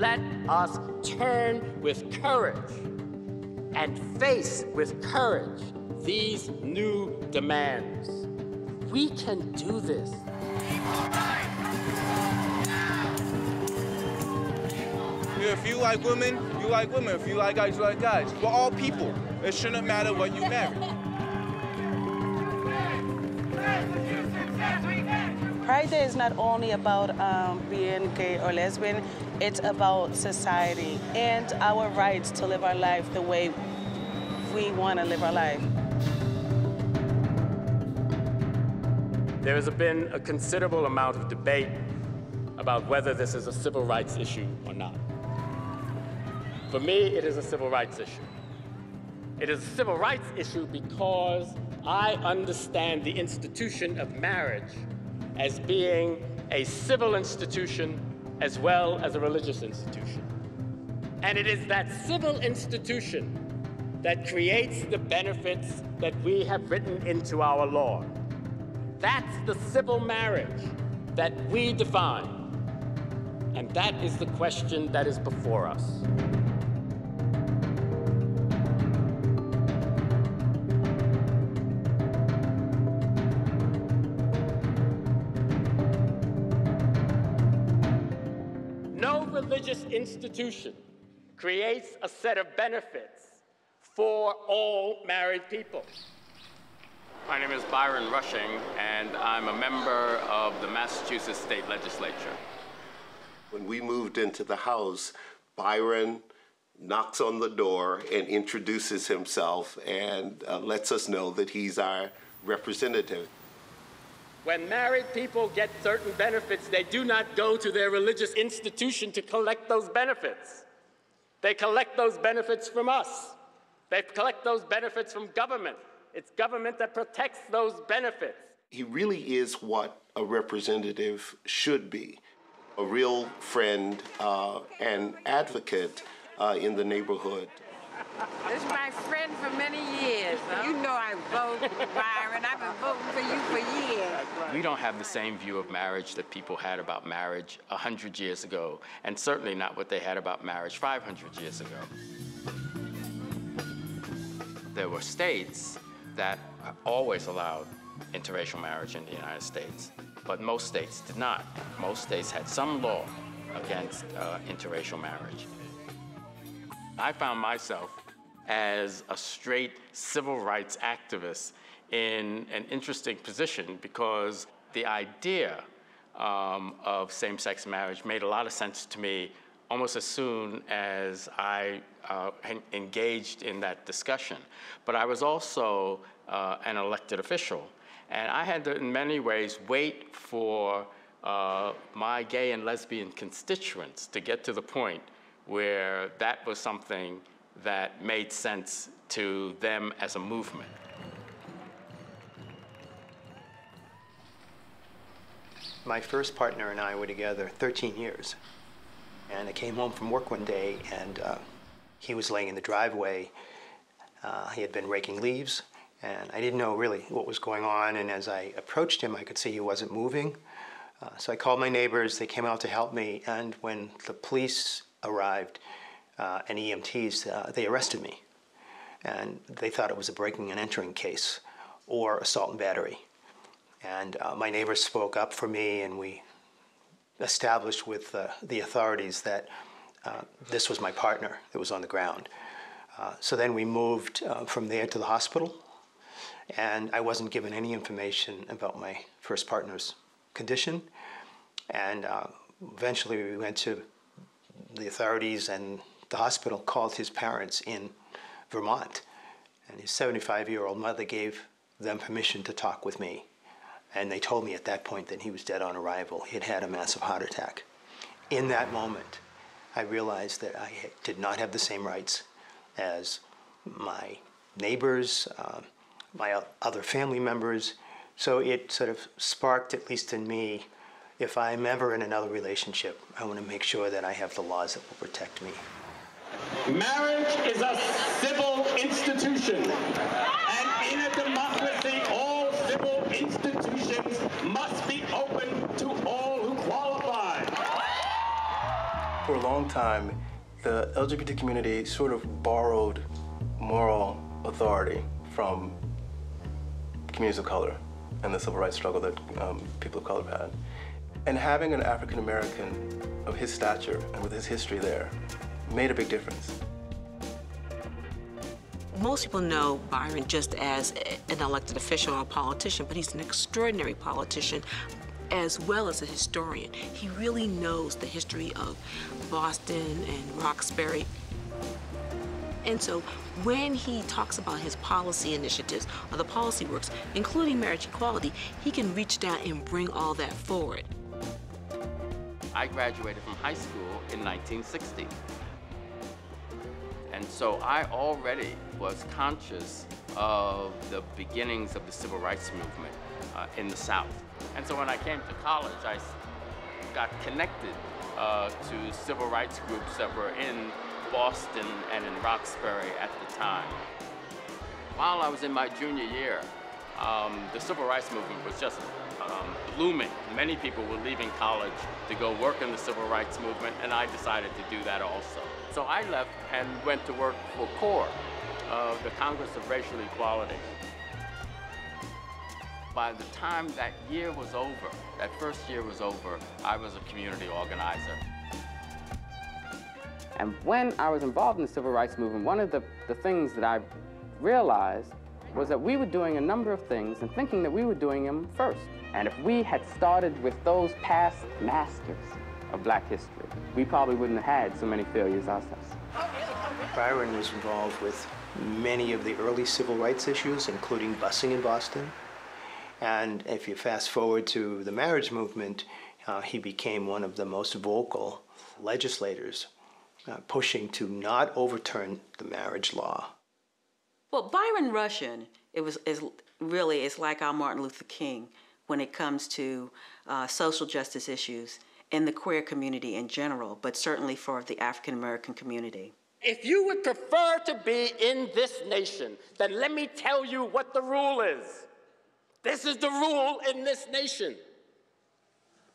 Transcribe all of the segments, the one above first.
let us turn with courage and face with courage these new demands. We can do this. If you like women, you like women. If you like guys, you like guys. We're all people. It shouldn't matter what you marry. Pride Day is not only about being gay or lesbian, it's about society and our rights to live our life the way we want to live our life. There has been a considerable amount of debate about whether this is a civil rights issue or not. For me, it is a civil rights issue. It is a civil rights issue because I understand the institution of marriage as being a civil institution as well as a religious institution. And it is that civil institution that creates the benefits that we have written into our law. That's the civil marriage that we define. And that is the question that is before us. No religious institution creates a set of benefits for all married people. My name is Byron Rushing, and I'm a member of the Massachusetts State Legislature. When we moved into the house, Byron knocks on the door and introduces himself and lets us know that he's our representative. When married people get certain benefits, they do not go to their religious institution to collect those benefits. They collect those benefits from us. They collect those benefits from government. It's government that protects those benefits. He really is what a representative should be, a real friend and advocate in the neighborhood. This is my friend for many years. Huh? You know I vote, Byron. I've been voting for you for years. We don't have the same view of marriage that people had about marriage 100 years ago, and certainly not what they had about marriage 500 years ago. There were states that always allowed interracial marriage in the United States, but most states did not. Most states had some law against interracial marriage. I found myself as a straight civil rights activist in an interesting position because the idea of same-sex marriage made a lot of sense to me almost as soon as I engaged in that discussion. But I was also an elected official, and I had to, in many ways, wait for my gay and lesbian constituents to get to the point where that was something that made sense to them as a movement. My first partner and I were together 13 years. And I came home from work one day, and he was laying in the driveway. He had been raking leaves, and I didn't know really what was going on. And as I approached him, I could see he wasn't moving. So I called my neighbors. They came out to help me. And when the police arrived and EMTs, they arrested me. And they thought it was a breaking and entering case or assault and battery. And my neighbors spoke up for me, and we established with the authorities that this was my partner that was on the ground. So then we moved from there to the hospital, and I wasn't given any information about my first partner's condition. And eventually we went to the authorities, and the hospital called his parents in Vermont, and his 75-year-old mother gave them permission to talk with me. And they told me at that point that he was dead on arrival. He had had a massive heart attack. In that moment, I realized that I did not have the same rights as my neighbors, my other family members. So it sort of sparked, at least in me, if I'm ever in another relationship, I want to make sure that I have the laws that will protect me. Marriage is a civil institution, and in a democracy, all civil institutions must be open to all who qualify. For a long long time, the LGBT community sort of borrowed moral authority from communities of color and the civil rights struggle that people of color had. And having an African American of his stature and with his history there made a big difference. Most people know Byron just as an elected official or a politician, but he's an extraordinary politician as well as a historian. He really knows the history of Boston and Roxbury. And so when he talks about his policy initiatives or the policy works, including marriage equality, he can reach down and bring all that forward. I graduated from high school in 1960. And so I already was conscious of the beginnings of the civil rights movement in the South. And so when I came to college, I got connected to civil rights groups that were in Boston and in Roxbury at the time. While I was in my junior year, the civil rights movement was just blooming. Many people were leaving college to go work in the civil rights movement, and I decided to do that also. So I left and went to work for CORE, the Congress of Racial Equality. By the time that year was over, that first year was over, I was a community organizer. And when I was involved in the civil rights movement, one of the things that I realized was that we were doing a number of things and thinking that we were doing them first. And if we had started with those past masters of Black history, we probably wouldn't have had so many failures ourselves. Byron was involved with many of the early civil rights issues, including busing in Boston. And if you fast forward to the marriage movement, he became one of the most vocal legislators pushing to not overturn the marriage law. Well, Byron Russian, is like our Martin Luther King when it comes to social justice issues in the queer community in general, but certainly for the African American community. If you would prefer to be in this nation, then let me tell you what the rule is. This is the rule in this nation.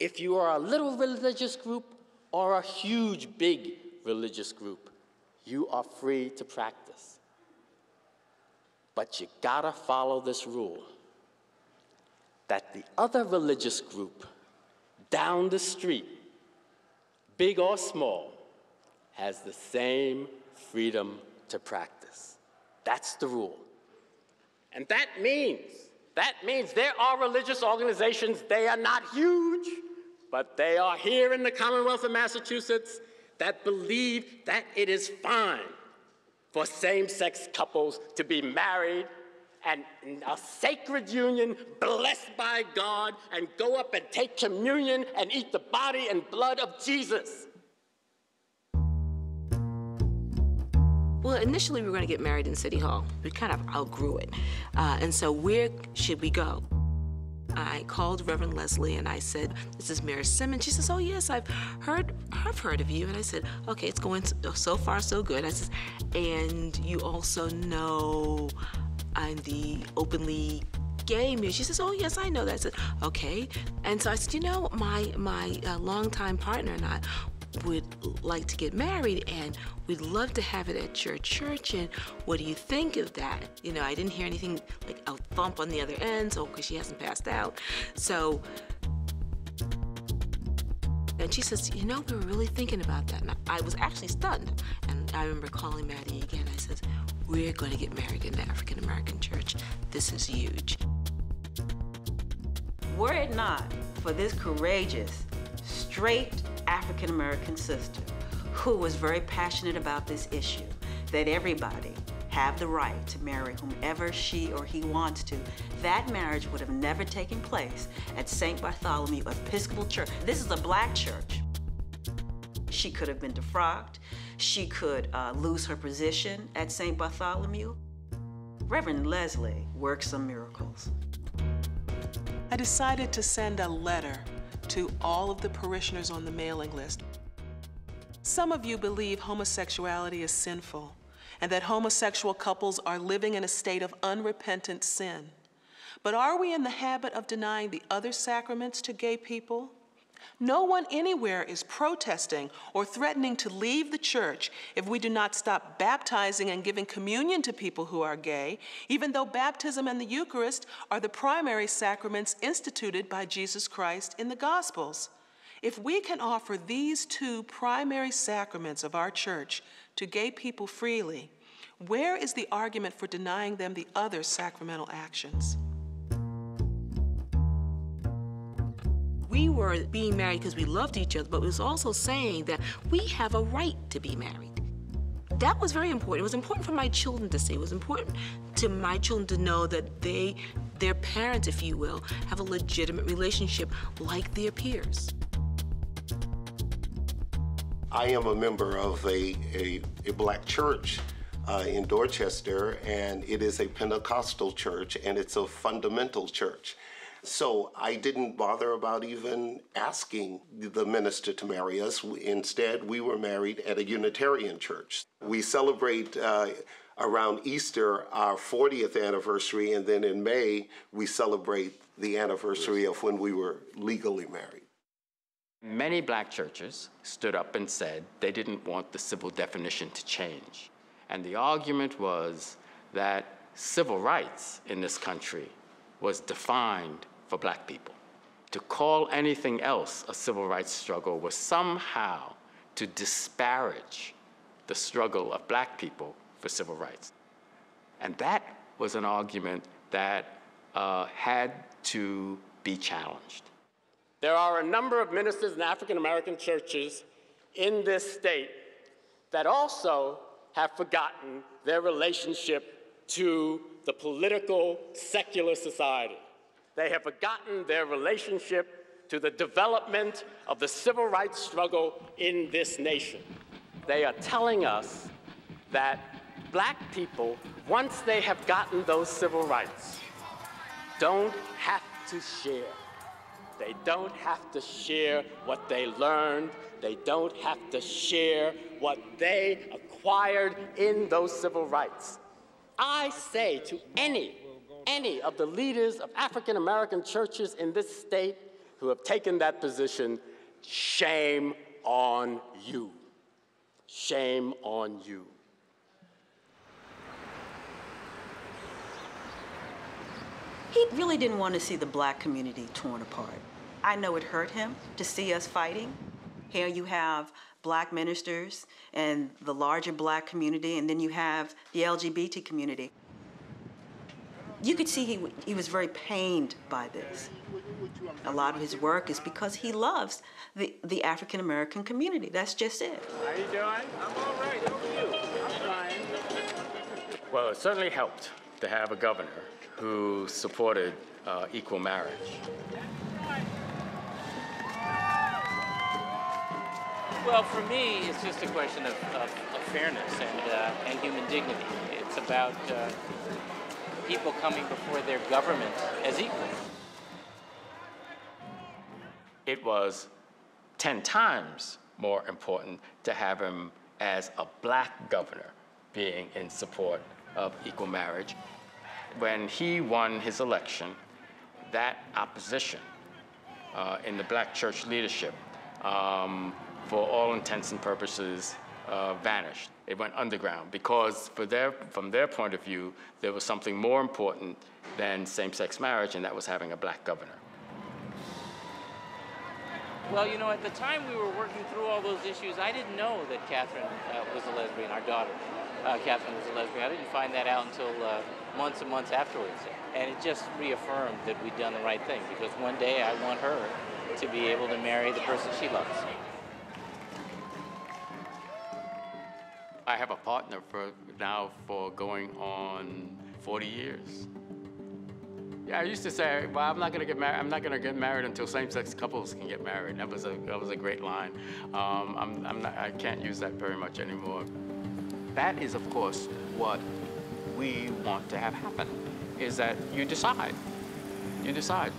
If you are a little religious group or a huge, big religious group, you are free to practice. But you gotta follow this rule, that the other religious group down the street, big or small, has the same freedom to practice. That's the rule. And that means there are religious organizations, they are not huge, but they are here in the Commonwealth of Massachusetts that believe that it is fine for same-sex couples to be married and in a sacred union blessed by God and go up and take communion and eat the body and blood of Jesus. Well, initially we were going to get married in City Hall. We kind of outgrew it. And so where should we go? I called Reverend Leslie and I said, this is Mary Simmons. She says, oh yes, I've heard of you. And I said, okay, it's going so far so good. I said, and you also know I'm the openly gay musician. She says, oh yes, I know that. I said, okay. And so I said, you know, my longtime partner and I would like to get married and we'd love to have it at your church, and what do you think of that? You know, I didn't hear anything like a thump on the other end, so because she hasn't passed out. So, and she says, you know, we were really thinking about that. And I was actually stunned. And I remember calling Maddie again. I said, we're going to get married in the African American church. This is huge. Were it not for this courageous, straight African American sister who was very passionate about this issue, that everybody have the right to marry whomever she or he wants to, that marriage would have never taken place at St. Bartholomew Episcopal Church. This is a Black church. She could have been defrocked. She could lose her position at St. Bartholomew. Reverend Leslie worked some miracles. I decided to send a letter to all of the parishioners on the mailing list. Some of you believe homosexuality is sinful and that homosexual couples are living in a state of unrepentant sin. But are we in the habit of denying the other sacraments to gay people? No one anywhere is protesting or threatening to leave the church if we do not stop baptizing and giving communion to people who are gay, even though baptism and the Eucharist are the primary sacraments instituted by Jesus Christ in the Gospels. If we can offer these two primary sacraments of our church to gay people freely, where is the argument for denying them the other sacramental actions? We were being married because we loved each other, but it was also saying that we have a right to be married. That was very important. It was important for my children to see. It was important to my children to know that their parents, if you will, have a legitimate relationship like their peers. I am a member of a black church in Dorchester, and it is a Pentecostal church, and it's a fundamental church. So I didn't bother about even asking the minister to marry us. Instead, we were married at a Unitarian church. We celebrate around Easter our 40th anniversary, and then in May, we celebrate the anniversary of when we were legally married. Many black churches stood up and said they didn't want the civil definition to change. And the argument was that civil rights in this country was defined for black people. To call anything else a civil rights struggle was somehow to disparage the struggle of black people for civil rights. And that was an argument that had to be challenged. There are a number of ministers in African-American churches in this state that also have forgotten their relationship to the political, secular society. They have forgotten their relationship to the development of the civil rights struggle in this nation. They are telling us that black people, once they have gotten those civil rights, don't have to share. They don't have to share what they learned. They don't have to share what they acquired in those civil rights. I say to any of the leaders of African-American churches in this state who have taken that position, shame on you. Shame on you. He really didn't want to see the black community torn apart. I know it hurt him to see us fighting. Here you have black ministers and the larger black community, and then you have the LGBT community. You could see he was very pained by this. A lot of his work is because he loves the African-American community. That's just it. How you doing? I'm all right. How are you? I'm fine. Well, it certainly helped to have a governor who supported equal marriage. Well, for me, it's just a question of fairness and human dignity. It's about people coming before their government as equals. It was 10 times more important to have him as a black governor being in support of equal marriage. When he won his election, that opposition in the black church leadership, for all intents and purposes, vanished. It went underground because from their point of view, there was something more important than same-sex marriage, and that was having a black governor. Well, you know, at the time we were working through all those issues, I didn't know that Catherine was a lesbian, our daughter. Catherine was a lesbian. I didn't find that out until months and months afterwards. And it just reaffirmed that we'd done the right thing, because one day I want her to be able to marry the person she loves. I have a partner for going on 40 years. Yeah, I used to say, well, I'm not going to get married until same-sex couples can get married. That was a great line. I can't use that very much anymore. That is, of course, what we want to have happen, is that you decide. You decide.